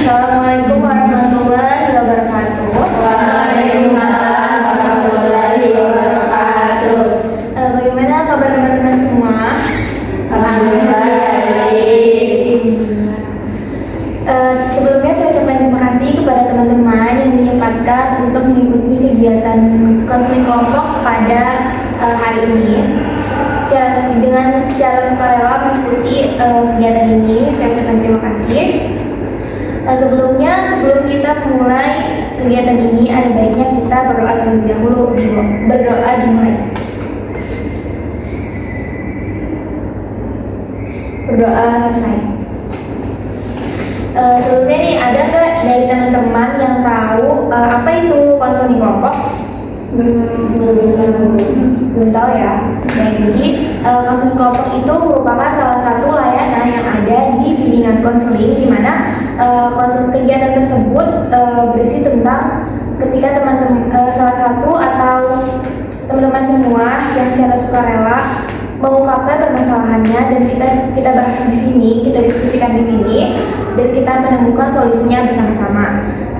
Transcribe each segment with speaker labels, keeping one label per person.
Speaker 1: Assalamualaikum warahmatullahi wabarakatuh.
Speaker 2: Waalaikumsalam warahmatullahi wabarakatuh.
Speaker 1: Bagaimana kabar teman-teman semua?
Speaker 2: Alhamdulillah baik.
Speaker 1: Sebelumnya saya ucapkan terima kasih kepada teman-teman yang menyempatkan untuk mengikuti kegiatan konseling kelompok pada hari ini. Dengan secara sukarela mengikuti kegiatan ini, saya ucapkan terima kasih. Sebelum kita mulai kegiatan ini, ada baiknya kita berdoa terlebih dahulu. Berdoa dimulai. Berdoa selesai. Sebelumnya nih, ada nggak dari teman-teman yang tahu apa itu konseling kelompok? Belum tahu ya. Nah, jadi konseling kelompok itu merupakan salah satu layanan yang ada di bimbingan konseling, di mana kegiatan tersebut berisi tentang ketika teman-teman salah satu atau teman-teman semua yang secara sukarela mengungkapkan permasalahannya, dan kita bahas di sini, kita diskusikan di sini, dan kita menemukan solusinya bersama-sama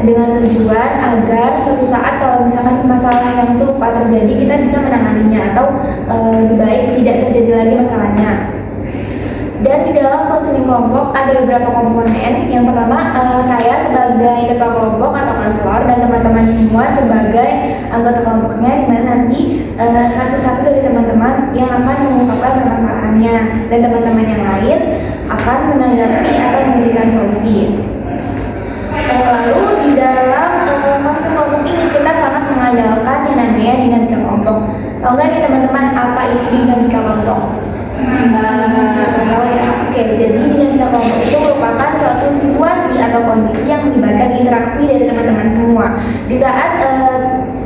Speaker 1: dengan tujuan agar suatu saat kalau misalkan masalah yang serupa terjadi, kita bisa menanganinya atau lebih baik tidak terjadi lagi masalahnya. Dan di dalam konseling kelompok ada beberapa komponen. Yang pertama, saya sebagai ketua kelompok atau konselor dan teman-teman semua sebagai anggota kelompoknya, di mana nanti satu-satu dari teman-teman yang akan mengungkapkan permasalahannya, dan teman-teman yang lain akan menanggapi atau memberikan solusi. Lalu di dalam konseling kelompok ini kita sangat mengandalkan yang namanya dinamika kelompok. Tahu nggak nih teman-teman apa itu dinamika kelompok? Oke, jadi dinamika kelompok itu merupakan suatu situasi atau kondisi yang melibatkan interaksi dari teman-teman semua. Di saat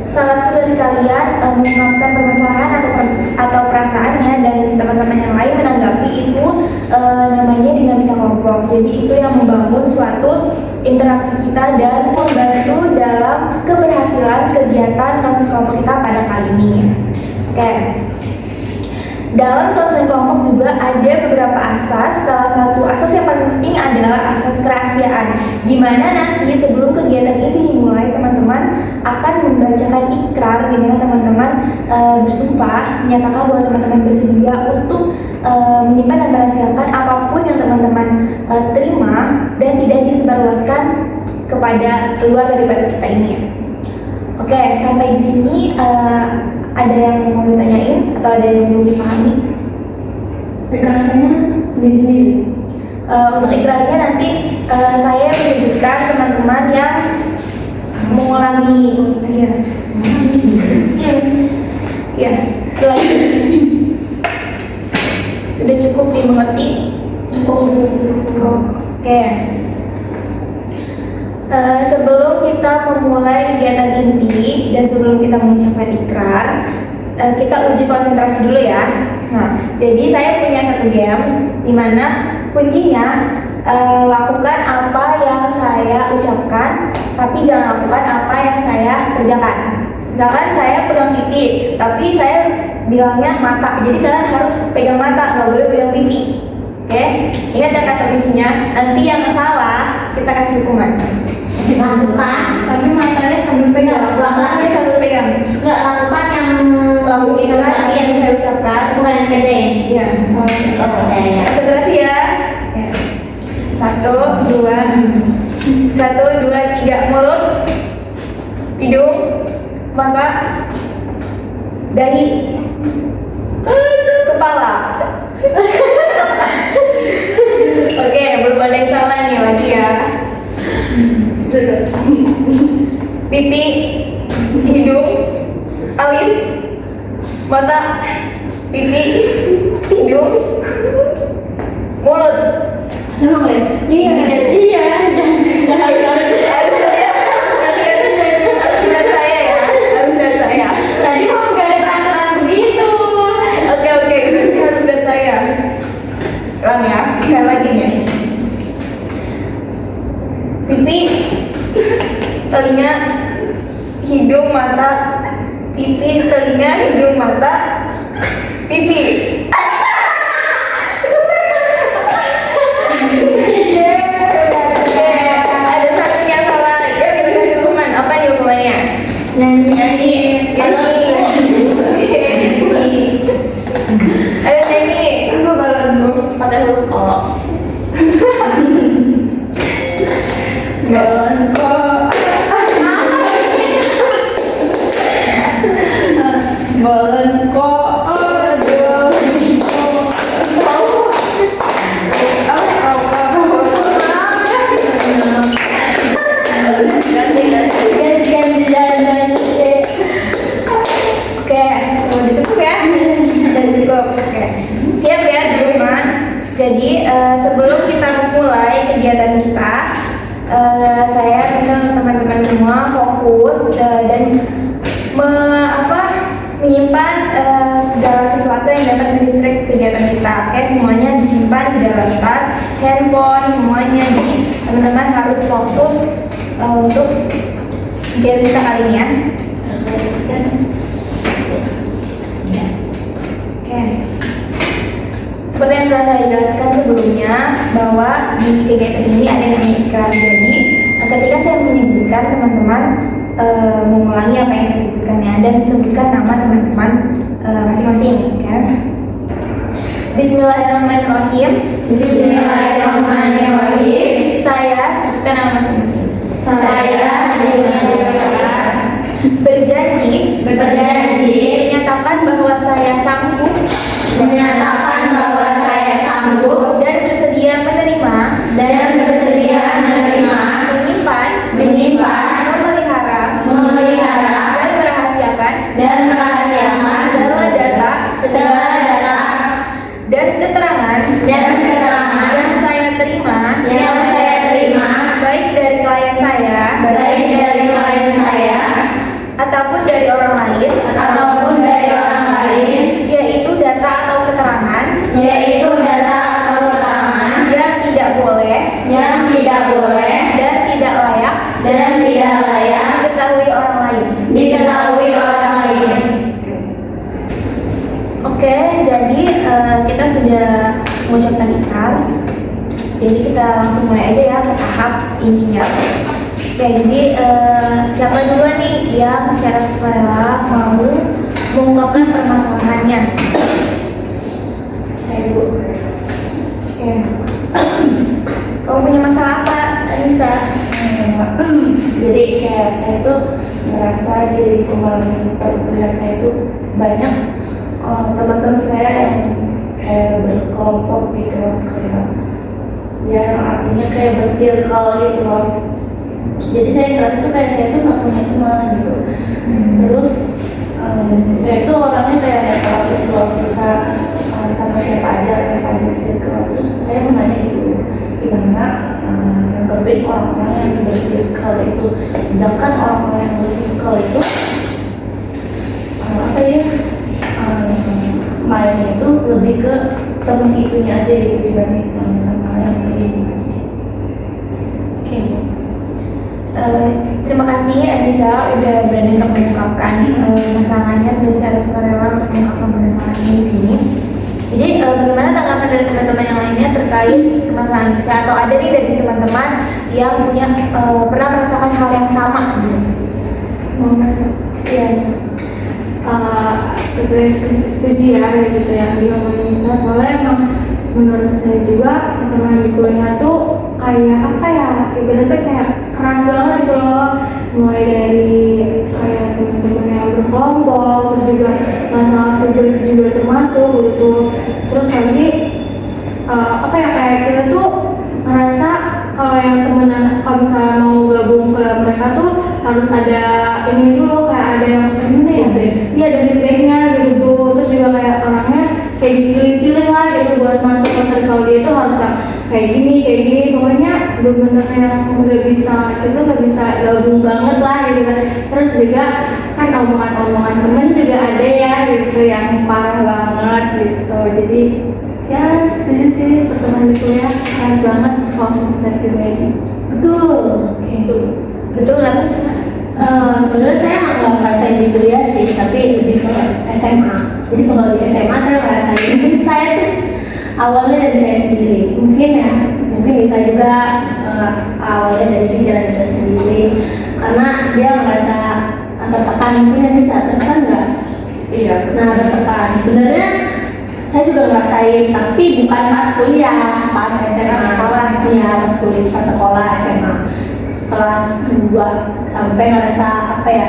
Speaker 1: salah satu dari kalian mengungkapkan permasalahan atau perasaannya, dan teman-teman yang lain menanggapi itu, namanya dinamika kelompok. Jadi itu yang membangun suatu interaksi kita dan membantu dalam keberhasilan kegiatan konseling kelompok kita pada kali ini. Oke. Dalam konseling kelompok juga ada beberapa asas. Salah satu asas yang paling penting adalah asas kerahasiaan, di mana nanti sebelum kegiatan ini dimulai, teman-teman akan membacakan ikrar, di mana teman-teman bersumpah menyatakan bahwa teman-teman bersedia untuk menyimpan dan merahasiakan apapun yang teman-teman terima dan tidak disebarluaskan kepada luar daripada kita ini. Oke, sampai di sini ada yang mau ditanyain atau ada yang belum dipahami?
Speaker 2: Ikrarnya sendiri-sendiri.
Speaker 1: Untuk ikrarnya nanti saya menyebutkan teman-teman yang mengulangi. Ya, lagi. Sudah cukup dimengerti? Cukup. Oke. Sebelum kita memulai kegiatan inti dan sebelum kita mengucapkan ikrar, kita uji konsentrasi dulu ya. Nah, jadi saya punya satu game di mana kuncinya lakukan apa yang saya ucapkan, tapi jangan lakukan apa yang saya kerjakan. Misalkan saya pegang pipi, tapi saya bilangnya mata, jadi kalian harus pegang mata, nggak boleh pegang pipi. Oke, ini ada kata kuncinya. Nanti yang salah kita kasih hukuman.
Speaker 2: Lakukan, tapi matanya sambil pegang.
Speaker 1: Belakangnya sambil pegang.
Speaker 2: Nggak lakukan yang
Speaker 1: Lakukan yang saya ucapkan,
Speaker 2: bukan yang kerjain.
Speaker 1: Iya.
Speaker 2: Ya.
Speaker 1: Konsentrasi ya. Satu, dua, tiga. Mulut, hidung, mata, dahi, kepala. Oke, belum ada yang salah nih lagi ya. Pipi, hidung, alis, mata, pipi, hidung, mulut.
Speaker 2: Sama lihat. Iya. Jangan.
Speaker 1: Harus saya ya.
Speaker 2: Tadi mau nggak ada peraturan begitu.
Speaker 1: Oke, harus lihat saya. Ulang ya, sekali lagi nih. Pipi, telinga, hidung, mata, pipi, telinga, hidung, mata, pipi. Ada
Speaker 2: Balon kok. Balon kok. Aduh.
Speaker 1: Oke, udah cukup ya? Udah cukup. Oke. Siap ya teman-teman? Jadi sebelum kita memulai kegiatan kita, saya minta untuk teman-teman semua fokus dan menyimpan segala sesuatu yang dapat mendistract kegiatan kita. Oke, semuanya disimpan di dalam tas, handphone, semuanya. Jadi teman-teman harus fokus untuk kegiatan kita kali ini ya. Oke. Seperti yang telah saya jelaskan sebelumnya, bahwa di kegiatan ini ada yang ikrar. Jadi ketika saya menyebutkan, teman-teman mengulangi apa yang saya sebutkan ya, dan sebutkan nama teman-teman masing-masing. Okay? Bismillahirrahmanirrahim.
Speaker 2: Bismillahirrahmanirrahim.
Speaker 1: Saya sebutkan nama masing-masing.
Speaker 2: Saya
Speaker 1: Berjanji menyatakan bahwa saya sanggup dan bersedia menerima menyimpan, memelihara dan merahasiakan segala data dan keterangan yang saya terima baik dari klien saya ataupun dari orang lain, yaitu data atau keterangan yang tidak boleh dan tidak layak diketahui orang lain. Oke, jadi kita sudah mengucapkan ikrar. Jadi kita langsung mulai aja ya ke tahap intinya. Oke, jadi siapa duluan nih yang secara sukarela mau mengungkapkan permasalahannya? Saya dulu. Oke. Kamu punya masalah apa, Anissa?
Speaker 2: Jadi kayak saya tuh merasa di kemarin perkuliahan saya tuh banyak teman-teman saya yang kayak berkelompok gitu, kayak ya artinya kayak bersirkel gitu loh. Jadi saya ngerasa tuh kayak saya tuh nggak punya teman gitu. Terus saya tuh orangnya kayak netral gitu, bisa sama siapa aja bersirkel. Terus saya menanya gitu, gimana berbeda orang-orang yang bersirkel itu, sedangkan orang-orang yang bersirkel itu mainnya itu lebih ke temen itunya aja gitu dibanding sama yang lain.
Speaker 1: Oke. Terima kasih Anissa udah berani untuk mengungkapkan masalahnya, secara sukarela untuk mengungkapkan permasalahannya di sini. Jadi bagaimana tanggapan dari teman-teman yang lainnya terkait permasalahan Anissa, atau ada nih dari teman-teman yang punya pernah merasakan hal yang sama gitu?
Speaker 3: Mau masuk?
Speaker 1: Iya.
Speaker 3: Setuju ya gitu yang diomongin Nisa, soalnya emang menurut saya juga teman di kuliah tuh kayak apa ya, ibaratnya kayak keras banget gitu loh, mulai dari kayak teman-teman yang berkelompok, terus juga masalah tugas juga termasuk gitu, terus lagi apa ya, kayak kita tuh ngerasa kalau yang temenan, kalau misalnya mau gabung ke mereka tuh harus ada ini dulu, kayak ada yang ini ya, iya ada feedbacknya gitu, terus juga kayak orangnya kayak dipilih-pilih lah gitu buat masuk ke circle dia itu harus kayak gini, pokoknya bener-bener yang nggak bisa, kita nggak bisa gabung banget lah gitu. Terus juga kan omongan-omongan temen juga ada ya gitu yang parah banget gitu, jadi ya setuju sih, pertemuan di kuliah keras banget kalau saya pribadi.
Speaker 2: Betul apa sih? Sebenarnya saya nggak ngerasain di kuliah sih, tapi lebih ke SMA. Jadi kalau di SMA saya ngerasain, saya tuh awalnya dari saya sendiri, mungkin bisa juga awalnya dari pikiran saya sendiri, karena dia merasa tertekan, mungkin bisa tertekan nggak? Iya. Nah, tertekan. Sebenarnya saya juga ngerasain, tapi bukan pas kuliah, pas SMA sekolah, ya pas kuliah, pas sekolah SMA.
Speaker 4: berdua sampai ngerasa apa ya,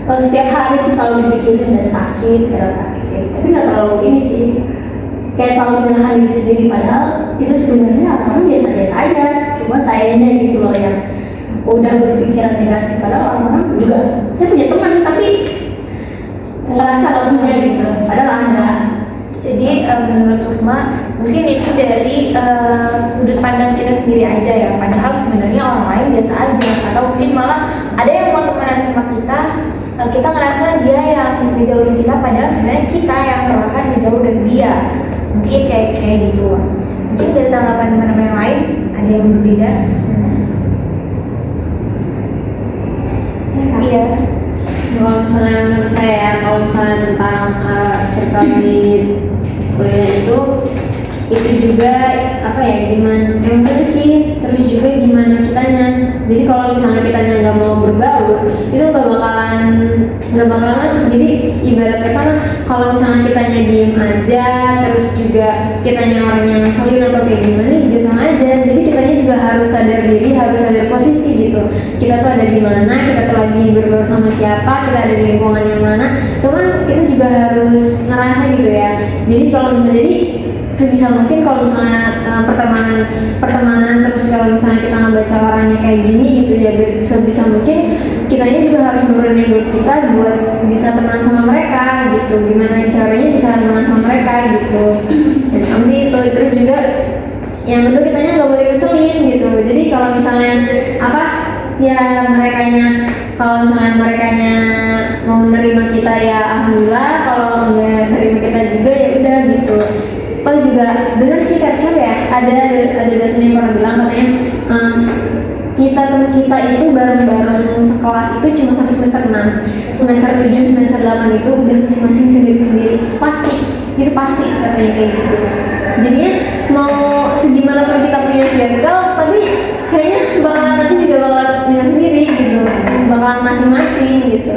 Speaker 4: setiap hari tuh selalu dipikirin dan sakit gitu. Tapi nggak terlalu ini sih, kayak selalu menyalahkan diri sendiri, padahal itu sebenarnya orang biasa-biasa aja, cuma sayanya gitu loh yang udah berpikiran negatif. Padahal orang-orang juga, saya punya teman tapi ngerasa gak punya gitu, padahal ada.
Speaker 1: Jadi menurut Sukma mungkin itu dari sudut pandang kita sendiri aja ya, padahal sebenarnya orang lain biasa aja, atau mungkin malah ada yang mau temenan sama kita, kita ngerasa dia yang ngejauhin kita, padahal sebenarnya kita yang perlahan ngejauh dari dia. Mungkin kayak gitu. Mungkin dari tanggapan teman-teman yang lain ada yang berbeda. Iya.
Speaker 3: Kalau misalnya menurut saya, kalau misalnya tentang circle di kuliah itu juga apa ya, gimana emang bener sih, terus juga gimana kitanya. Jadi kalau misalnya kitanya nggak mau berbaur, itu nggak bakalan masuk. Jadi ibarat kata kalau misalnya kitanya diem aja, terus juga kitanya orang yang ngeselin atau kayak gimana juga sama aja. Jadi kitanya juga harus sadar diri, harus sadar posisi gitu. Kita tuh ada di mana, kita tuh lagi berbaur sama siapa, kita ada di lingkungan yang mana. Itu kan kita juga harus ngerasa gitu ya. Jadi kalau misalnya sebisa mungkin kalau misalnya pertemanan terus kalau misalnya kita ngebaca orangnya kayak gini gitu ya, sebisa mungkin kitanya juga harus nurunin ego kita buat bisa teman sama mereka gitu. Gimana caranya bisa teman sama mereka gitu. Dan sih itu terus juga yang kedua, kitanya nggak boleh keselin gitu. Jadi kalau misalnya apa ya, kalau misalnya merekanya mau menerima kita ya alhamdulillah, kalau nggak nerima kita juga ya udah gitu. Oh juga bener sih kata siapa ya, ada dosen yang pernah bilang katanya kita itu bareng-bareng sekelas itu cuma sampai semester 6, semester 7, semester 8 itu udah masing-masing sendiri-sendiri. Itu pasti katanya kayak gitu. Jadinya mau segimana pun kita punya circle, tapi kayaknya bakalan nanti juga bakalan bisa sendiri gitu, bakalan masing-masing gitu.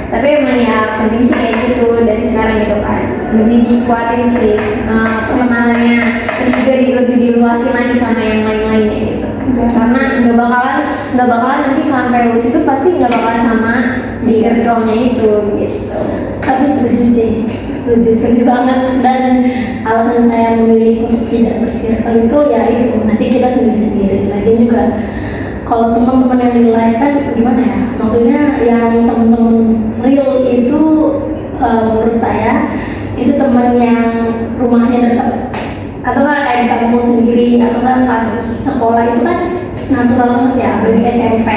Speaker 3: Tapi emang ya penting sih kayak gitu dari sekarang gitu kan, lebih dikuatin sih pertemanannya, terus juga lebih diluasin lagi sama yang lain-lainnya gitu. Karena nggak bakalan nanti sampai lulus itu pasti nggak bakalan sama si circle-nya itu gitu.
Speaker 4: Tapi setuju banget. Dan alasan saya memilih untuk tidak bersirkel itu ya itu, nanti kita sendiri-sendiri. Lagi juga kalau teman-teman yang real life kan gimana ya, maksudnya yang teman-teman real itu menurut saya itu teman yang rumahnya dekat, atau kan kayak di kampung sendiri, atau kan pas sekolah itu kan natural banget ya. Apalagi SMP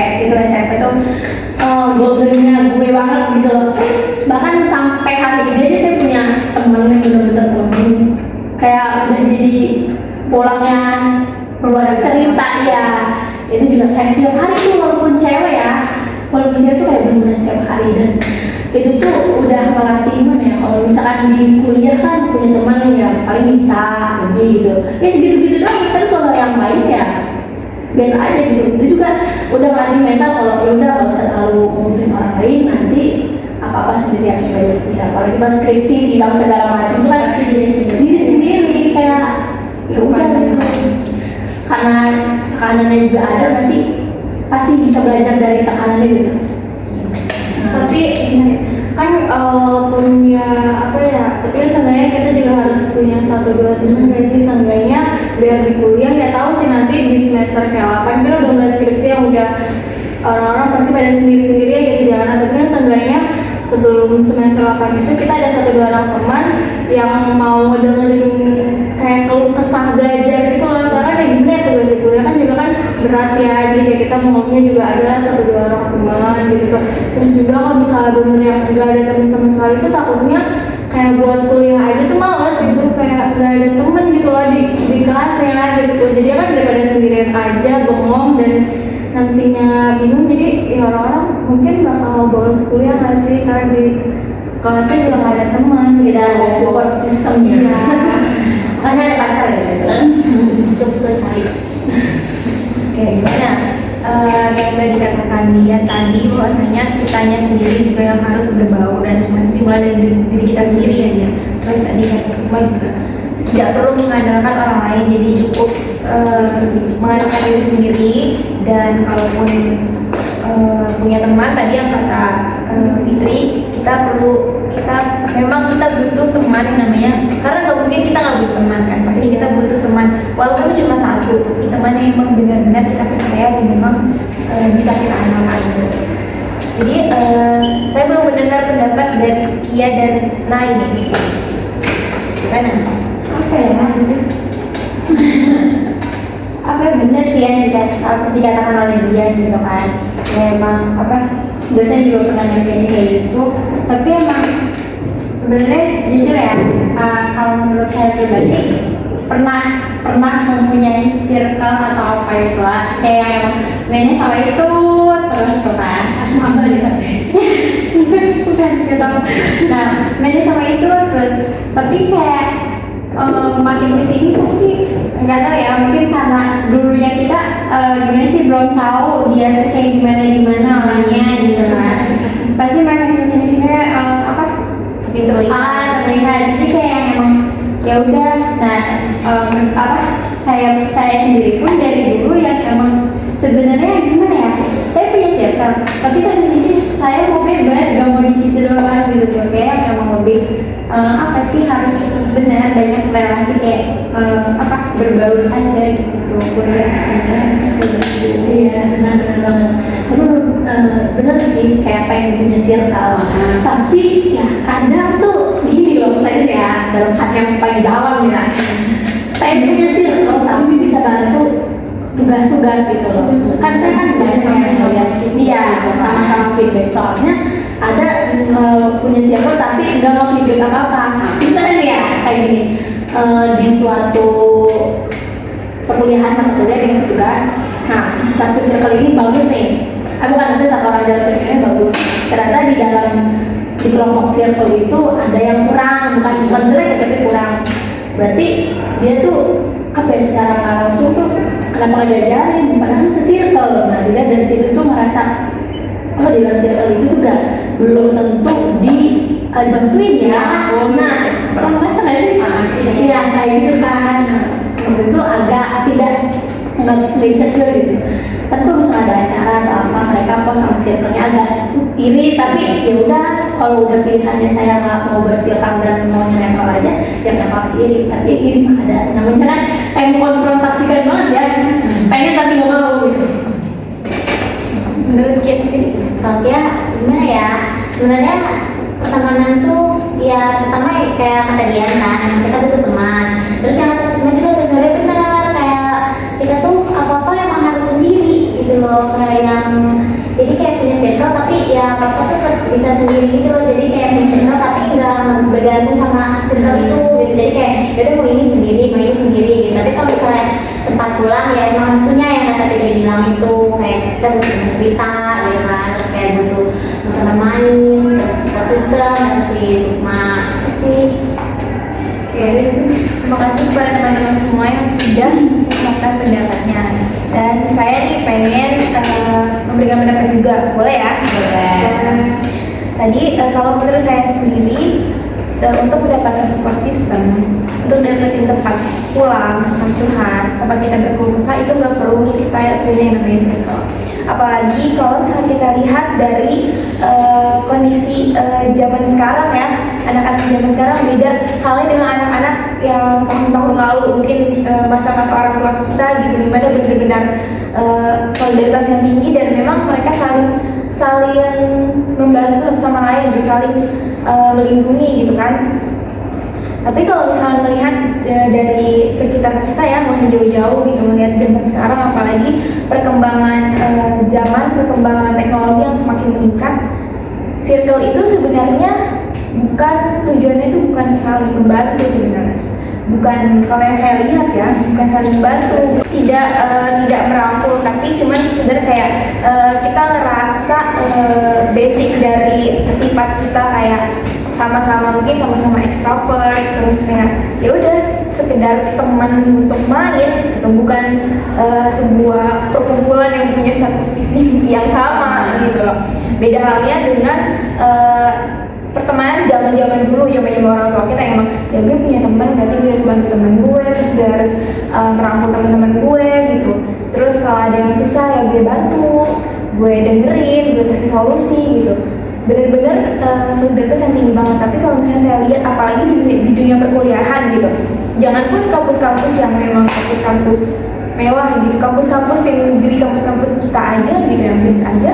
Speaker 4: tuh goldennya gue banget gitu loh. Bahkan sampai hari ini aja saya punya temen yang bener-bener temen kayak udah jadi pulangnya keluarga cerita ya. Itu juga kayak setiap hari tuh, walaupun cewek tuh kayak bener-bener setiap hari. Dan itu tuh udah melatih mana ya, kalau misalkan di kuliah kan punya teman yang paling bisa lebih gitu ya, segitu-gitu doang. Tapi kalau yang lain ya biasa aja gitu. Itu juga udah melatih mental kalau ya udah gak usah terlalu ngutuin orang lain, nanti apa-apa sendiri harus belajar sendiri. Apalagi pas skripsi, sidang segala macam itu kan diri sendiri kayak ya udah gitu. Karena tekanannya juga ada, nanti pasti bisa belajar dari tekanannya gitu.
Speaker 3: Tapi kan punya apa ya, tapi kan seenggaknya kita juga harus punya 1-2 teman gak sih, seenggaknya biar di kuliah ya tahu sih nanti di semester kayak 8 kan udah mulai skripsi yang udah orang-orang pasti pada sendiri-sendiri aja di jalan. Tapi kan seenggaknya sebelum semester 8 itu kita ada 1-2 orang teman yang mau dengerin kayak keluh kesah belajar gitu loh. Soalnya kayak gimana ya, tugas di kuliah kan juga kan berat ya, jadi kayak kita maunya juga adalah 1-2 orang teman gitu. Terus juga kalau misalnya bener yang nggak ada teman sama sekali itu takutnya kayak buat kuliah aja tuh males gitu, kayak nggak ada temen gitu loh di kelasnya gitu. Jadi kan daripada sendirian aja bengong dan nantinya bingung, jadi ya orang-orang mungkin bakal bolos kuliah nggak sih, karena di kelasnya juga nggak ada teman,
Speaker 4: Tidak ada support systemnya. Makanya ada pacar ya gitu. Coba cari.
Speaker 1: Oke, gimana? Yang udah dikatakan dia tadi, bahwasanya kitanya sendiri juga yang harus berbaur dan semua dimulai dari diri kita sendiri ya dia. Terus tadi kata Sukma juga tidak perlu mengandalkan orang lain, jadi cukup mengandalkan diri sendiri. Dan kalaupun punya teman tadi yang kata Fitri, kita memang kita butuh teman yang namanya, karena nggak mungkin kita nggak butuh teman kan, pasti kita butuh teman walaupun cuma satu, tapi teman yang memang benar-benar kita percaya dan memang bisa kita andalkan gitu. Jadi saya belum mendengar pendapat dari Kia dan Nai nih. Gimana?
Speaker 3: Apa ya? Apa bener sih yang dikatakan oleh dia gitu kan? Memang dosen juga pernah ngerjain kayak gitu. Tapi emang sebenarnya jujur ya, kalau menurut saya pribadi pernah mempunyai circle atau apa itu lah, kayak yang mainnya sama itu terus tuh kan. Apa nih mas? Bukan gitu. Nah, mainnya sama itu terus, tapi kayak makin kesini pasti nggak tahu ya, mungkin karena dulunya kita gimana sih, belum tahu dia tuh kayak gimana orangnya gitu kan. Pasti makin kesini terlihat jadi kayak yang emang ya udah. Nah saya sendiri pun dari dulu yang emang sebenarnya gimana ya, saya punya circle tapi satu sisi saya mau bebas, gak mau di situ doang gitu tuh, kayak emang lebih harus benar banyak relasi kayak berbaur aja gitu tuh. Kuliah sebenarnya bisa kayak gitu.
Speaker 4: Iya, benar banget. Aku benar sih kayak pengen punya circle. Tapi ya kadang tuh gini loh, saya ya dalam hati yang paling dalam ya. Saya punya circle tapi bisa bantu tugas-tugas gitu loh. Kan saya kan sebenarnya dia sama-sama feedback, soalnya ada punya circle tapi nggak mau feedback apa-apa. Misalnya ya kayak gini, di suatu perkuliahan mata kuliah dikasih tugas. Nah, satu circle ini bagus nih. Bukan maksudnya satu orang dalam circle ini bagus. Ternyata di kelompok circle itu ada yang kurang, bukan jelek tapi kurang. Berarti dia tuh secara nggak langsung tuh kenapa nggak diajarin? Padahal se-circle. Nah, dilihat dari situ tuh merasa di dalam circle itu juga belum tentu dibantuin ya. Nah, pernah merasa nggak sih? Iya, kayak gitu kan. Itu agak nggak insecure gitu. Tapi kalau misalnya ada acara atau apa, mereka post sama circle-nya agak iri, tapi ya udah, kalau udah pilihannya saya nggak mau bersirkal dan maunya nempel aja, ya kenapa harus iri? Tapi iri mah ada, namanya kan kayak mengkonfrontasikan banget ya, pengen tapi nggak mau gitu.
Speaker 1: Menurut Kia sendiri?
Speaker 3: Soalnya gimana ya, sebenarnya pertemanan tuh ya pertama kayak kata Dian kan, emang kita butuh teman. Terus yang kata Sima juga tuh sebenarnya benar, kayak kita tuh apa-apa emang harus sendiri gitu loh, kayak yang jadi kayak punya circle tapi ya apa-apa tuh bisa sendiri gitu loh. Jadi kayak punya circle tapi nggak bergantung sama circle itu gitu. Jadi kayak yaudah mau ini sendiri gitu. Tapi kalau misalnya tempat pulang ya emang harus punya yang kata Dia bilang itu, kayak kita butuh teman cerita gitu kan, terus kayak butuh teman main, terus support system dan si Sukma itu sih.
Speaker 1: Oke, terima kasih kepada teman-teman semua yang sudah menyampaikan pendapatnya. Dan saya nih pengen memberikan pendapat juga, boleh ya?
Speaker 3: Boleh.
Speaker 1: Tadi kalau menurut saya sendiri, untuk mendapatkan support system, untuk dapetin tempat pulang, tempat curhat, tempat kita berkeluh kesah, itu nggak perlu kita punya yang namanya circle. Apalagi kalau misalnya kita lihat dari kondisi zaman sekarang ya, anak-anak zaman sekarang beda halnya dengan anak-anak yang tahun-tahun lalu, mungkin masa-masa orang tua kita gitu, dimana benar-benar solidaritas yang tinggi dan memang mereka saling membantu satu sama lain, saling melindungi gitu kan. Tapi kalau misalnya melihat dari sekitar kita ya, nggak usah jauh-jauh gitu, melihat zaman sekarang, apalagi perkembangan zaman, perkembangan teknologi yang semakin meningkat, circle itu sebenarnya tujuannya itu bukan saling membantu sebenarnya. Bukan, kalau yang saya lihat ya, bukan saling membantu, tidak merangkul, tapi cuman sekedar kayak kita ngerasa basic dari sifat kita, kayak sama-sama mungkin sama-sama extrovert, terus kayak ya udah sekedar teman untuk main, atau bukan sebuah perkumpulan yang punya satu visi yang sama gitu loh. Beda halnya dengan pertemanan zaman dulu, zaman orang tua kita, emang ya gue punya teman berarti gue harus bantu teman gue, terus gue harus merangkul teman-teman gue gitu. Terus kalau ada yang susah ya gue bantu. gue dengerin, gue kasih solusi gitu. Bener-bener solidaritas yang tinggi banget. Tapi kalau misalnya saya lihat apalagi di dunia perkuliahan gitu, jangan pun kampus-kampus yang memang kampus-kampus mewah gitu, kampus-kampus yang di kampus-kampus kita aja gitu, yang biasa aja,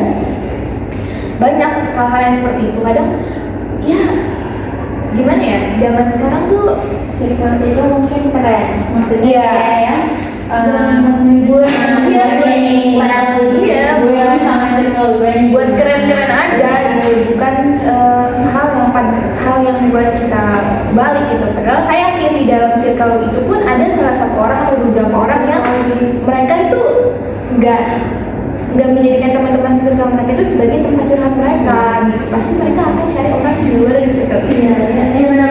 Speaker 1: banyak hal-hal yang seperti itu. Kadang ya gimana ya, zaman sekarang tuh
Speaker 3: Circle itu mungkin keren, maksudnya
Speaker 1: Iya.
Speaker 3: kayak ya
Speaker 1: buat
Speaker 3: iya, gue sama circle gue
Speaker 1: buat keren-keren aja gitu, bukan hal yang buat kita balik gitu. Padahal saya yakin di dalam circle itu pun ada salah satu orang atau beberapa orang yang mereka itu nggak menjadikan teman-teman circle mereka itu sebagai tempat curhat mereka gitu. Pasti mereka akan cari orang di luar dari circle itu.
Speaker 4: Iya benar-benar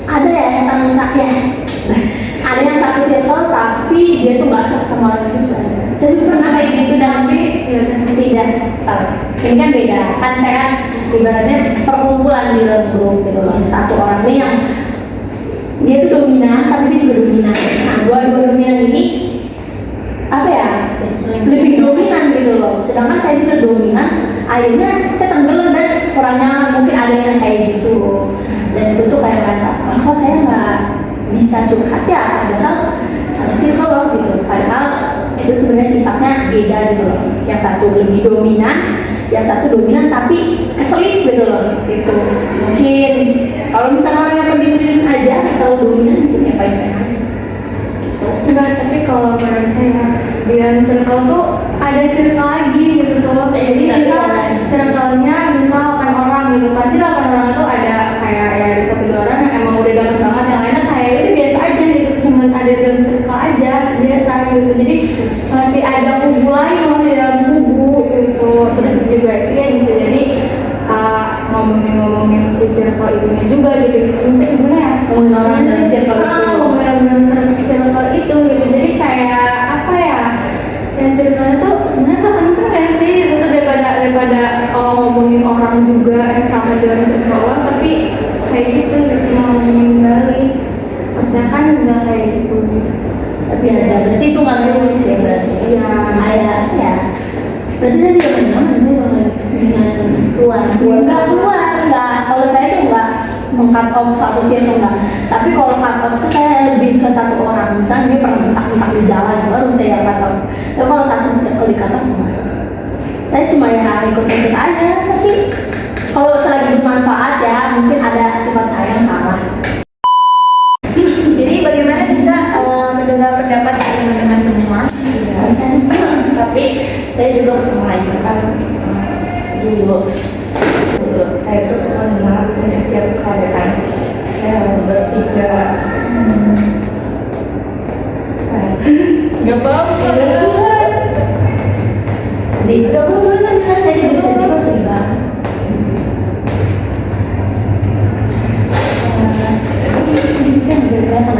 Speaker 4: ada ya yang sama ya. Ada yang satu circle tapi dia tuh nggak suka sama orang itu juga ada. Saya juga pernah kayak gitu tapi ya, tidak. Ini kan beda. Kan saya kan ibaratnya perkumpulan di dalam grup gitu loh. Satu orang ini yang dia tuh dominan tapi saya juga dominan. Nah dua dominan ini apa ya? Lebih dominan gitu loh. Sedangkan saya juga dominan. Akhirnya saya tenggelam dan kurang nyaman. Mungkin ada yang kayak gitu. Dan itu tuh kayak merasa, kok saya nggak bisa curhat ya, padahal satu circle loh gitu. Padahal itu sebenarnya sifatnya beda gitu loh. Yang satu lebih dominan, yang satu dominan tapi keselip gitu loh. Itu mungkin kalau misalnya orang yang pendiam aja kalau dominan mungkin ya fine-fine aja.
Speaker 3: enggak, tapi kalau menurut saya di dalam circle tuh ada circle lagi gitu tuh. Jadi misal circle-nya misal 8 orang gitu, pasti 8 orang itu ada kayak ya ada 1-2 orang yang emang udah dapet banget, yang lainnya kayak udah biasa aja gitu, cuman ada di dalam circle aja biasa gitu. Jadi masih ada kubu lain loh di dalam kubu gitu. Terus juga itu ya bisa jadi ngomongin si circle itunya juga gitu. Misalnya gimana ya,
Speaker 4: Ngomongin orang dalam circle itu.
Speaker 3: ngomongin orang dalam circle itu gitu. Jadi kayak apa ya, ya circle itu sebenarnya gak penting gak sih itu tuh daripada ngomongin orang juga yang sama dalam circle orang tapi kayak gitu gitu ngomongin balik. Maksudnya kan nggak kayak gitu.
Speaker 4: Tapi ada, berarti itu nggak lurus ya berarti.
Speaker 3: Iya.
Speaker 4: Ada ya. Berarti saya juga nyaman sih kalau itu dengan keluar. Enggak. Kalau saya tuh enggak meng-cut off satu circle enggak. Tapi kalau cut off tuh saya lebih ke satu orang. Misalnya dia pernah mentak-mentak di jalan, baru saya cut off. Tapi kalau satu circle di cut off enggak. Saya cuma ya ikut-ikut aja. Tapi kalau selagi bermanfaat ya mungkin ada sifat saya yang salah.
Speaker 1: Jadi bagaimana bisa mendengar pendapat dari teman-teman semua?
Speaker 2: Tapi saya juga pernah kan dulu saya tuh pernah punya circle ya kan, saya bertiga.
Speaker 1: Gak apa-apa.
Speaker 4: Jadi itu saya juga sedih kok sedih banget. Saya nggak kelihatan.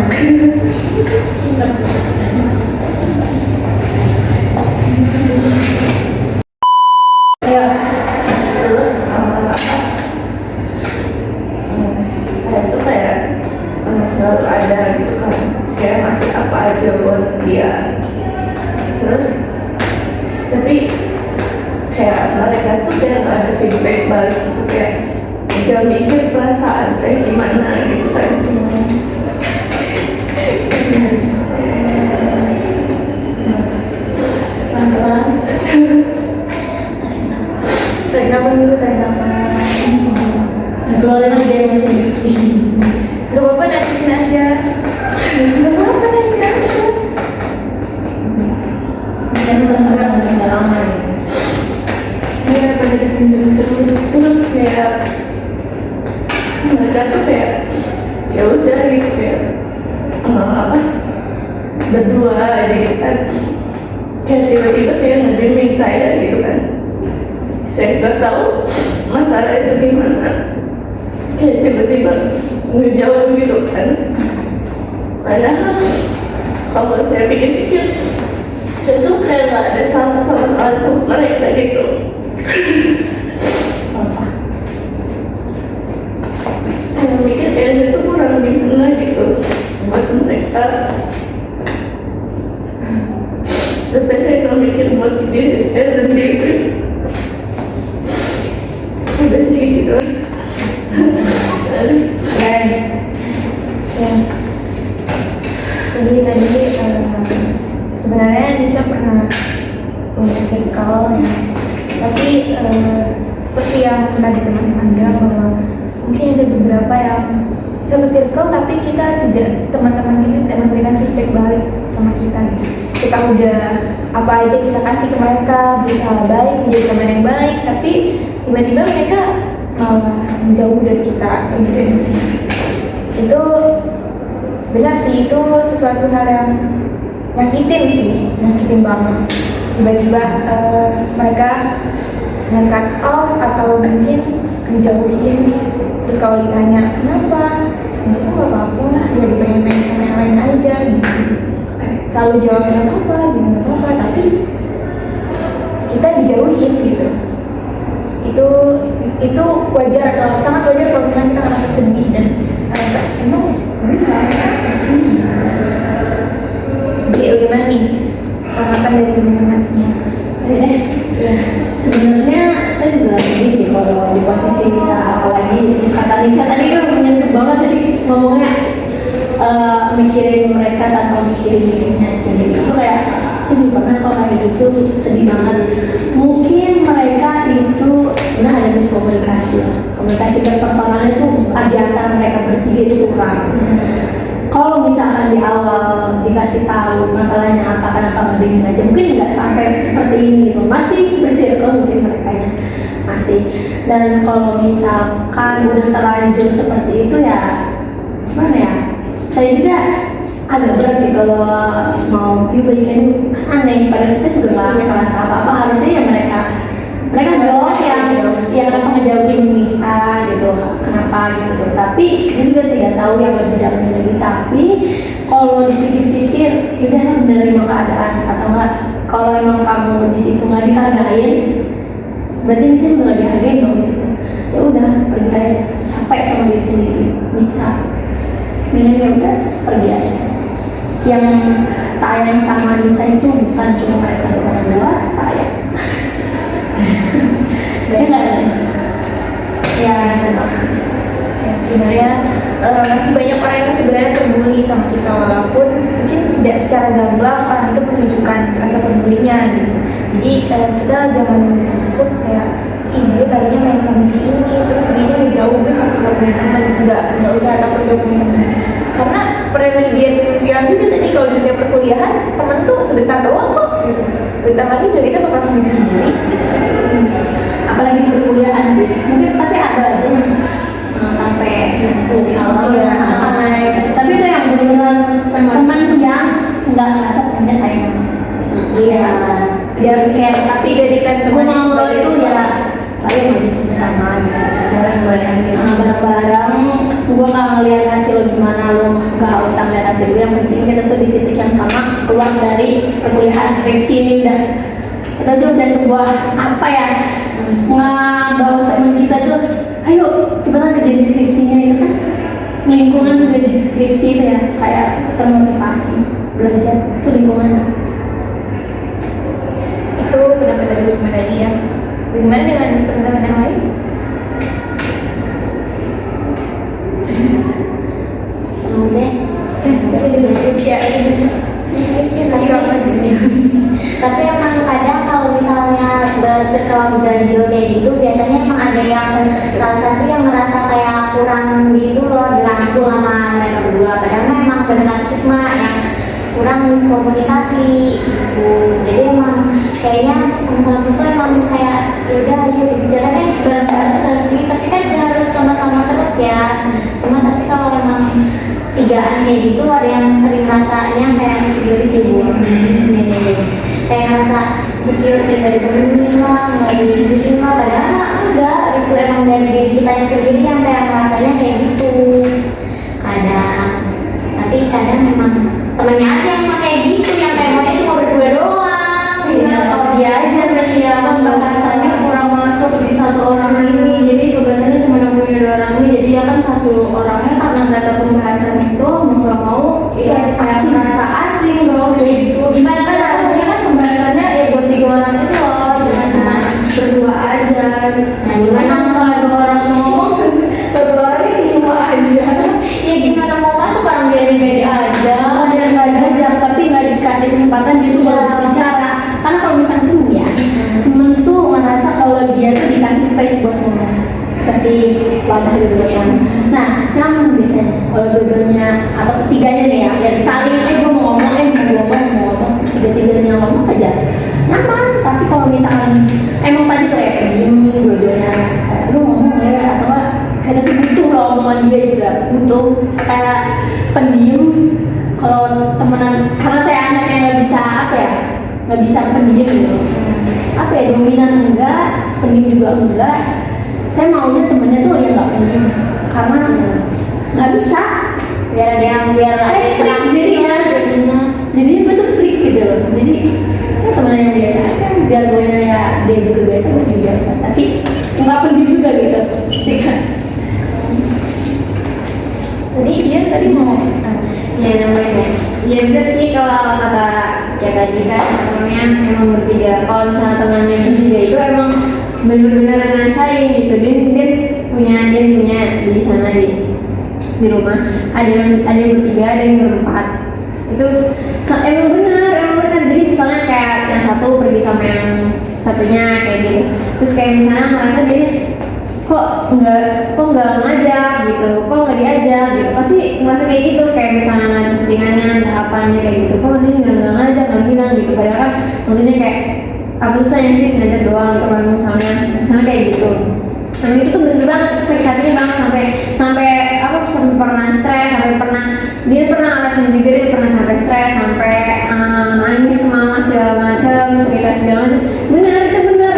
Speaker 2: Ya, terus saya tuh kayak selalu ada gitu kan, kayak ngasih apa aja buat dia. Terus tapi kayak mereka tuh kayak nggak ada feedback balik gitu, kayak gak mikir perasaan saya gimana gitu kan.
Speaker 4: Pelan-pelan.
Speaker 3: Tarik nafas dulu, tarik nafas.
Speaker 4: Keluarin aja yang masih.
Speaker 1: Gak apa-apa, nantisin aja. Gak apa-apa, nantisin aja.
Speaker 4: Kan nggak lama nih.
Speaker 3: Iya, pada
Speaker 2: Terus kayak mereka tuh kayak ya udah gitu kayak apa berdua aja gitu kan, kayak tiba-tiba kayak ngedreaming saya gitu kan. Saya nggak tahu masalah itu gimana, kayak tiba-tiba ngejauh gitu kan. Padahal kalau saya pikir-pikir saya tuh kayak nggak ada sama sekali sama mereka gitu. Saya mikir kayak itu kurang gimana gitu buat mereka. Tapi saya nggak mikir buat diri saya
Speaker 1: circle ya. Tapi seperti yang tadi teman-teman bilang bahwa mungkin ada beberapa yang satu circle tapi teman-teman kita tidak memberikan feedback balik sama kita gitu. Kita udah apa aja kita kasih ke mereka, berusaha baik, menjadi teman yang baik, tapi tiba-tiba mereka malah menjauh dari kita gitu sih. Itu benar sih, itu sesuatu hal yang nyakitin banget. Tiba-tiba mereka nge-cut off atau mungkin ngejauhin. Terus kalau ditanya kenapa, aku gak apa-apa, lagi pengen main sama yang lain aja gitu. Selalu jawab gak apa-apa, gitu gak apa-apa, tapi kita dijauhin gitu. Itu wajar, kalau sangat wajar kalau misalnya kita ngerasa sedih dan ngerasa emang gue salah apa sih? Jadi bagaimana nih tanggapan dari teman-teman semua?
Speaker 4: Sebenarnya saya juga ini sih kalau di posisi Nisa, apalagi kata Nisa tadi kan menyentuh banget tadi ngomongnya mikirin mereka tanpa mikirin dirinya sendiri. Itu kayak saya juga pernah kok kayak gitu, sedih banget. Mungkin mereka itu sebenarnya ada miskomunikasi. Komunikasi interpersonalnya itu di antara mereka bertiga itu kurang. Kalau misalkan di awal dikasih tahu masalahnya apa, kenapa nggak dingin aja, mungkin nggak sampai seperti ini gitu. Masih bersirkel mungkin mereka masih. Dan kalau misalkan udah terlanjur seperti itu ya gimana ya? Saya juga agak berat sih kalau mau balikin, aneh. Padahal kita juga nggak merasa apa-apa. Harusnya ya mereka dong yang ngejauhin Nisa gitu, kenapa gitu. Tapi kita juga tidak tahu yang lebih dalamnya lagi. Tapi kalau dipikir-pikir, udah menerima keadaan atau enggak. Kalau emang kamu di situ nggak dihargain, berarti Nisa juga nggak dihargain dong di situ. Ya udah pergi aja, capek sama diri sendiri, Nisa. Mending ya udah pergi aja. Yang sayang sama Nisa itu bukan cuma mereka berdua, sayang. Ya guys, ya
Speaker 1: sebenarnya masih banyak orang yang sebenarnya peduli sama kita, walaupun mungkin tidak secara gamblang orang itu menunjukkan rasa pedulinya gitu. Jadi kita jangan takut kayak gue tadinya main sama si ini terus dia ngejauh, gue takut gak punya teman. Nggak usah takut gak punya teman, karena seperti yang dia bilang juga tadi, kalau di dunia perkuliahan teman tuh sebentar doang kok gitu. Bentar lagi juga kita bakal sendiri gitu.
Speaker 4: apalagi di perkuliahan sih, mungkin tapi ada aja yang sampai lebih awal ya. Tapi itu yang beneran teman yang nggak merasa temannya sayang. Iya,
Speaker 1: Ya kayak tapi jadikan teman
Speaker 4: kalau itu ya paling harus sama gitu, bareng-bareng gue nggak ngeliat hasil gimana, lo nggak usah ngeliat hasil, yang penting kita tuh di titik yang sama, keluar dari perkuliahan skripsi ini udah, kita tuh udah sebuah apa ya, ngebawa teman kita tuh ayo cepetan kerjain skripsinya itu kan. Lingkungan juga di skripsi itu ya kayak termotivasi belajar, itu lingkungan.
Speaker 1: itu pendapat dari semua tadi ya. Bagaimana dengan teman-teman yang lain?
Speaker 3: Udah.
Speaker 1: Ya,
Speaker 3: Tapi emang kadang kalau misalnya bersetelah ganjil kayak gitu, biasanya emang ada yang salah satu yang merasa kayak kurang gitu loh, dirangkul sama mereka berdua. Padahal emang benar stigma yang kurang miskomunikasi gitu. Jadi emang kayaknya sama-sama itu emang kayak yaudah ayo jalannya bareng-bareng sih, tapi kan gak harus sama-sama terus ya. Cuma tapi kalau emang tigaan kayak gitu, ada yang sering rasanya kayak kayak ngerasa secure dari temen lah, nggak diikutin lah, padahal enggak, itu emang dari diri kita sendiri yang kayak rasanya kayak gitu kadang. Tapi kadang memang temennya aja yang kayak gitu, yang kayak maunya cuma berdua doang gitu.
Speaker 4: Dia aja ya, pembahasannya kurang masuk di satu orang ini, jadi pembahasannya cuma nemuin dua orang ini, jadi dia kan satu orangnya karena nggak ada pembahasan itu mau nggak mau ya pasti merasa asing dong kayak gitu. Gimana kan harusnya kan pembahasannya ya buat tiga orang itu loh, jangan dikasih wadah gitu kan. Nah, nyaman biasanya kalau dua-duanya atau ketiganya nih ya, saling gue mau ngomong, tiga-tiganya ngomong aja nyaman. Tapi kalau misalkan emang tadi tuh kayak diem dua-duanya, lu ngomong ya atau enggak kayak tapi butuh loh omongan dia juga butuh kayak pendiam. Kalau temenan, karena saya anak yang nggak bisa nggak bisa pendiam gitu, dominan enggak, pendiam juga enggak. Saya maunya temennya tuh yang nggak pendiam, karena nggak bisa
Speaker 1: biar ada yang
Speaker 4: freak jadinya gue tuh freak gitu loh. Jadi ya temen yang biasa aja, biar gue ya dia juga biasa, gue juga biasa, tapi nggak pendiam juga gitu.
Speaker 1: Jadi dia tadi mau
Speaker 3: Ya namanya ya bener sih kalau kata ya tadi kan namanya emang bertiga. Kalau misalnya temannya bertiga itu emang bener-bener ngerasain gitu. Dia punya di sana di rumah ada yang bertiga, ada yang berempat. Itu emang bener. Jadi misalnya kayak yang satu pergi sama yang satunya kayak gitu. Terus kayak misalnya merasa dia kok nggak ngajak gitu, kok nggak diajak gitu, pasti ngerasa kayak gitu. Kayak misalnya ngeliat postingannya tahapannya kayak gitu, kok kesini nggak ngajak, nggak bilang gitu. Padahal kan maksudnya kayak apa susahnya sih ngajak doang gitu kan, misalnya kayak gitu. Nah itu tuh bener banget sakit hatinya banget, sampai pernah stres, dia pernah ngerasain juga, dia pernah sampai stres, sampai nangis ke mama segala macem, cerita segala macem. Bener itu bener.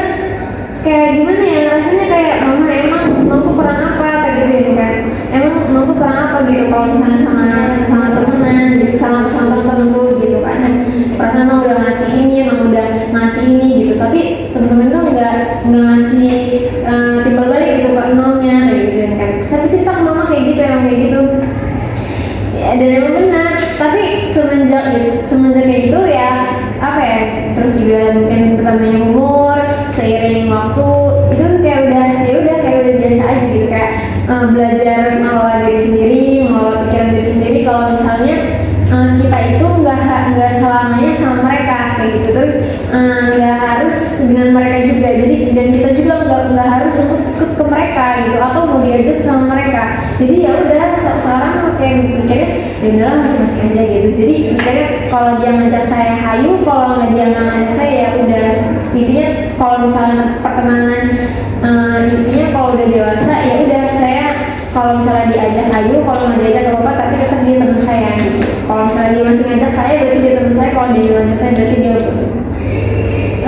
Speaker 3: Kayak gimana ya rasanya, kayak mama emang tuh kurang apa kayak gitu kan, emang tuh kurang apa gitu kalau misalnya sama temenan gitu, sama temen-temen tuh gitu kan. Perasaan udah ngasih ini gitu, tapi temen-temen tuh nggak ngasih timbal balik gitu ke nomnya kayak gitu kan. Tapi cerita ke mama kayak gitu, emang kayak gitu ya, dan emang benar. Tapi semenjak kayak gitu ya terus juga mungkin bertambahnya umur seiring waktu itu kayak udah biasa aja gitu, kayak belajar mengelola diri sendiri, mengelola pikiran diri sendiri. Kalau misalnya kita itu nggak selamanya sama mereka kayak gitu, terus nggak harus dengan mereka juga. Jadi dan kita juga nggak harus untuk ikut ke mereka gitu atau mau diajak sama mereka. Jadi ya udah seorang kayak mikirnya ya udahlah masing-masing aja gitu. Jadi mikirnya kalau dia ngajak saya hayu, kalau nggak dia nggak ngajak saya ya udah. Intinya kalau misalnya pertemanan intinya kalau udah dewasa ya udah, saya kalau misalnya diajak hayu, kalau nggak diajak gak apa-apa, tapi tetap dia teman saya gitu. Kalau misalnya dia masih ngajak saya berarti dia teman saya, kalau dia nggak ngajak saya berarti dia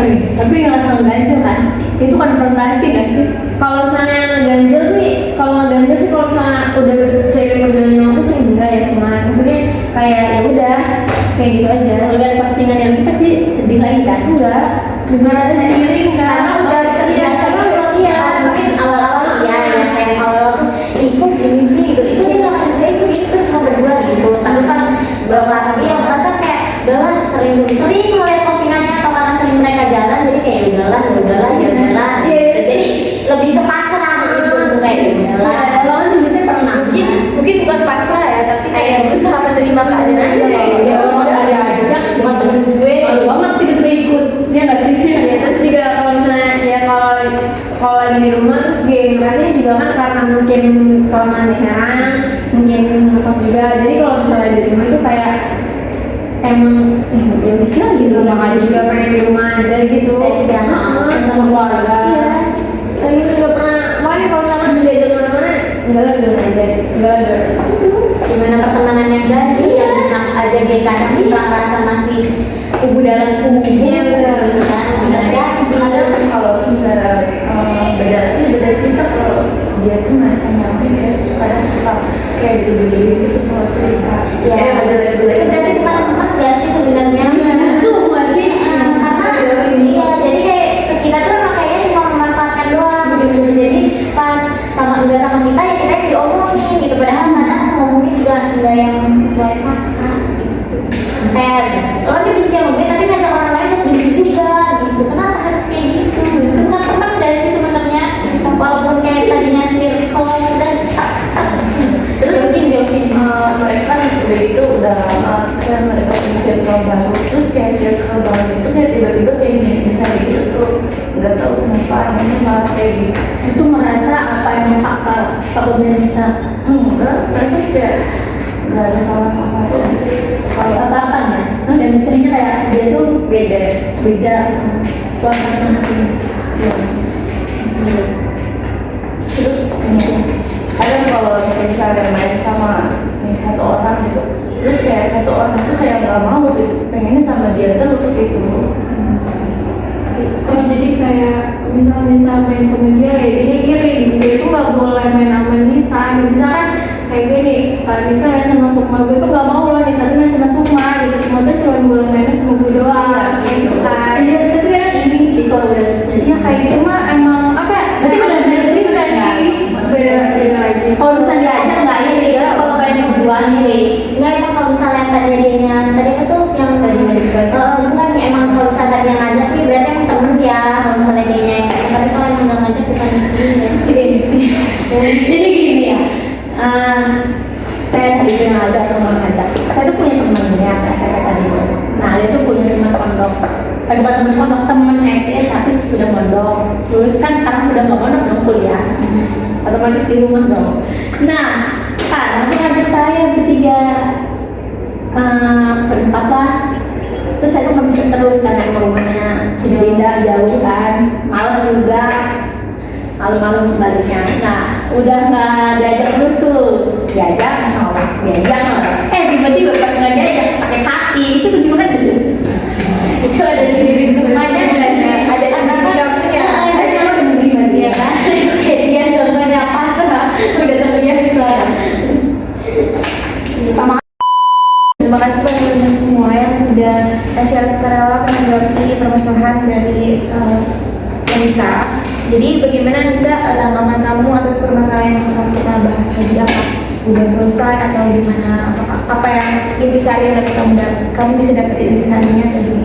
Speaker 4: tapi ngerasa ganjel kan, itu konfrontasi gak sih?
Speaker 3: Kalau misalnya ngeganjel sih kalau misalnya udah seiring berjalannya waktu sih enggak ya, semua maksudnya kayak ya udah kayak gitu aja.
Speaker 4: Kalau lihat postingan yang ini pasti sedih lagi kan?
Speaker 3: Enggak merasa sendiri enggak,
Speaker 1: udah terbiasa banget. Iya, mungkin awal-awal iya ya, kayak awal-awal tuh ikut ini sih gitu, ikut cuma berdua gitu. Tapi pas belakangan ini yang merasa kayak udahlah, sering ngeliat postingannya atau karena sering mereka jalan, jadi kayak udahlah. Jadi lebih ke pasrah gitu, kayak udahlah.
Speaker 4: Kalau kan dulu saya pernah
Speaker 1: Mungkin bukan pasrah ya, tapi kayak berusaha menerima keadaan aja. Kayak
Speaker 4: ya orang nggak diajak,
Speaker 1: bukan temen gue.
Speaker 4: malu banget tiba-tiba ikut, ya nggak sih?
Speaker 3: Ya, terus juga kalau misalnya ya kalau lagi di rumah terus gue ngerasanya juga kan karena mungkin kelamaan di Serang, mungkin ngekos juga. Jadi kalau misalnya di rumah itu kayak emang ya bisa gitu, makanya juga pengen di rumah aja gitu.
Speaker 1: Istirahat
Speaker 4: Sama keluarga.
Speaker 3: Iya. Lagi nggak pernah kemarin kalau sama diajak kemana-mana enggak ada itu.
Speaker 1: Gimana pertemanan yang ganjil yang enak aja kayak kadang setelah rasa masih dalam
Speaker 3: Iya, benar.
Speaker 2: Kalau secara beda cerita, kalau dia tuh merasa nyaman, dia kadang suka kayak dilebih-lebihin gitu kalau cerita.
Speaker 1: Ya, itu berarti bukan teman ya sih sebenarnya.
Speaker 4: Musuh nggak sih?
Speaker 1: Iya, jadi kayak kita tuh emang kayaknya cuma memanfaatkan doang gitu. Jadi pas udah sama kita ya kita yang diomongin gitu. Padahal kadang ngomongin juga nggak yang sesuai fakta gitu. Kayak lo dibenci sama gue tapi ngajak orang lain untuk benci juga gitu. Kenapa harus kayak gitu? Itu bukan teman gak sih sebenarnya? Walaupun kayak tadinya circle dan
Speaker 2: Terus mungkin mereka udah itu udah lama, sekarang mereka punya circle baru, terus kayak circle baru itu kayak tiba-tiba kayak biasa gitu tuh. nggak tahu kenapa anaknya malah kayak gitu.
Speaker 4: Itu merasa apa yang kakak takutnya bisa
Speaker 2: Enggak, merasa kayak nggak ada salah apa-apa.
Speaker 4: kalau tatapan ya. Dan misalnya kayak dia tuh beda sama suasana hatinya.
Speaker 2: Terus kadang kalau misalnya main sama nih satu orang gitu, terus kayak satu orang tuh kayak nggak mau gitu, pengennya sama dia terus gitu.
Speaker 3: Oh, jadi kayak misalnya Nisa main sama dia ya dia iri, dia tuh nggak boleh main sama Nisa. Misalkan kayak gini, Nisa main sama Sukma, gue tuh nggak mau loh Nisa tuh main sama Sukma gitu. Semua tuh cuma boleh main sama gue doang, kayak gitu kan.
Speaker 4: Iya, tapi kan ini sih kalau udah jadi
Speaker 3: Ya kayak gitu mah emang apa ya?
Speaker 4: berarti udah
Speaker 3: sering gak sih? Beda sering lagi.
Speaker 4: kalau misalnya diajak nggak iri, kalau kayaknya berdua iri.
Speaker 5: Enggak, emang kalau misalnya tadinya dianya tadi itu yang
Speaker 4: Tadinya dibagi.
Speaker 5: bukan emang kalau misalnya tadi yang ngajak sih berarti emang temen ya. Kalau misalnya dianya yang tapi kalau emang nggak ngajak bukan
Speaker 4: Jadi gini ya, saya tadi yang ngajak teman ngajak. Saya tuh punya temannya, kayak saya tadi. Nah dia tuh punya teman pondok. Bukan teman pondok, teman SD tapi sudah mondok. Terus kan sekarang udah nggak mondok dong kuliah. Otomatis di rumah dong. Nah, kan aku ngajak saya bertiga, berempat lah. Terus saya tuh nggak bisa terus karena rumahnya beda jauh kan, males juga. Malam-malam baliknya. Nah, udah nggak diajak terus tuh, diajak nolak, tiba-tiba pas nggak diajak sakit hati. Itu gimana gitu? Itu ada di diri semuanya, ada anak kamunya. Saya selalu menunggu mas dia kan.
Speaker 5: kayak dia contohnya pas lah, udah terbiasa.
Speaker 1: Terima kasih buat teman-teman semua yang sudah secara sukarela menanggapi permasalahan dari Nisa. Jadi bagaimana Nisa tanggapan kamu atas permasalahan yang akan kita bahas tadi, apa udah selesai atau gimana, apa yang intisari yang dapat kamu bisa dapetin intisarinya tadi?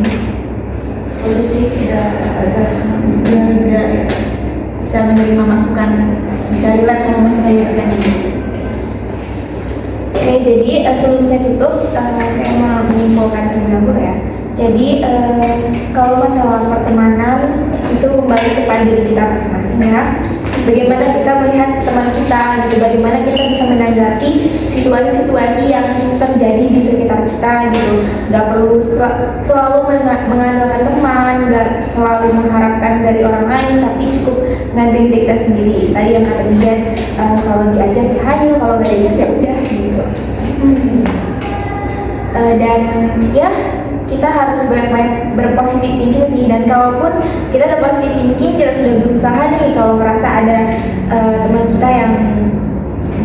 Speaker 2: Kalau sih udah agak
Speaker 1: Udah bisa menerima masukan, bisa relate sama masukan ini. Oke, jadi sebelum saya tutup, saya mau menyimpulkan terlebih dahulu ya. Jadi kalau masalah pertemanan itu kembali kepada diri kita masing-masing ya. Bagaimana kita melihat teman kita, gitu. Bagaimana kita bisa menanggapi situasi-situasi yang terjadi di sekitar kita, gitu. Gak perlu selalu mengandalkan teman, gak selalu mengharapkan dari orang lain, tapi cukup ngandelin diri kita sendiri. Tadi yang kata Dian, kalau diajak ya ayo, kalau gak diajak ya udah, gitu. Dan ya kita harus banyak berpositif thinking sih, dan kalaupun kita ada positif thinking, kita sudah berusaha nih, kalau merasa ada teman kita yang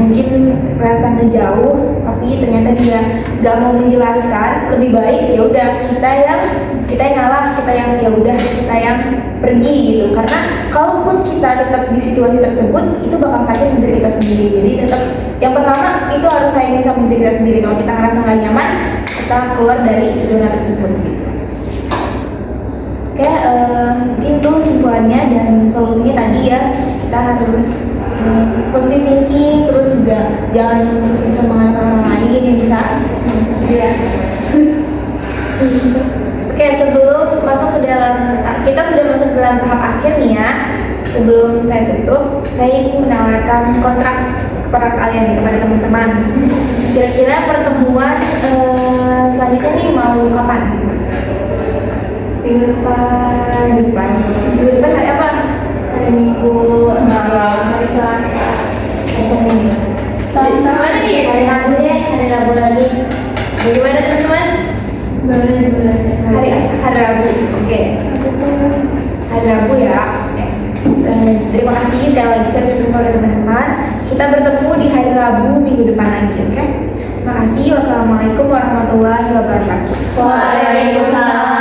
Speaker 1: mungkin merasa ngejauh tapi ternyata dia nggak mau menjelaskan, lebih baik ya udah kita yang ngalah, kita yang ya udah kita yang pergi gitu. Karena kalaupun kita tetap di situasi tersebut, itu bakal sakit diri kita sendiri. Jadi tetap yang pertama itu harus sayangin sama diri kita sendiri. Kalau kita ngerasa nggak nyaman, kita keluar dari zona tersebut gitu. Oke, mungkin itu kesimpulannya dan solusinya tadi ya, kita harus positive thinking, terus juga jangan terus bisa mengandalkan orang lain yang bisa ya. Oke, sebelum masuk ke dalam, kita sudah masuk ke dalam tahap akhir nih ya. Sebelum saya tutup, saya ingin menawarkan kontrak kepada kalian nih, kepada teman-teman. Kira-kira pertemuan selanjutnya nih mau kapan?
Speaker 3: Minggu depan
Speaker 1: Minggu depan hari apa?
Speaker 3: hari Minggu, hari Selasa.
Speaker 1: Besok Minggu.
Speaker 5: Selasa.
Speaker 1: Mana nih?
Speaker 5: Hari Rabu deh, hari Rabu lagi.
Speaker 1: Bagaimana teman-teman?
Speaker 3: Boleh.
Speaker 1: Hari Rabu. Oke. Hari Rabu ya. Oke. Terima kasih sekali lagi saya berterima kasih teman-teman. Kita bertemu di hari Rabu minggu depan lagi, oke? Terima kasih. Wassalamualaikum warahmatullahi wabarakatuh.
Speaker 5: Waalaikumsalam.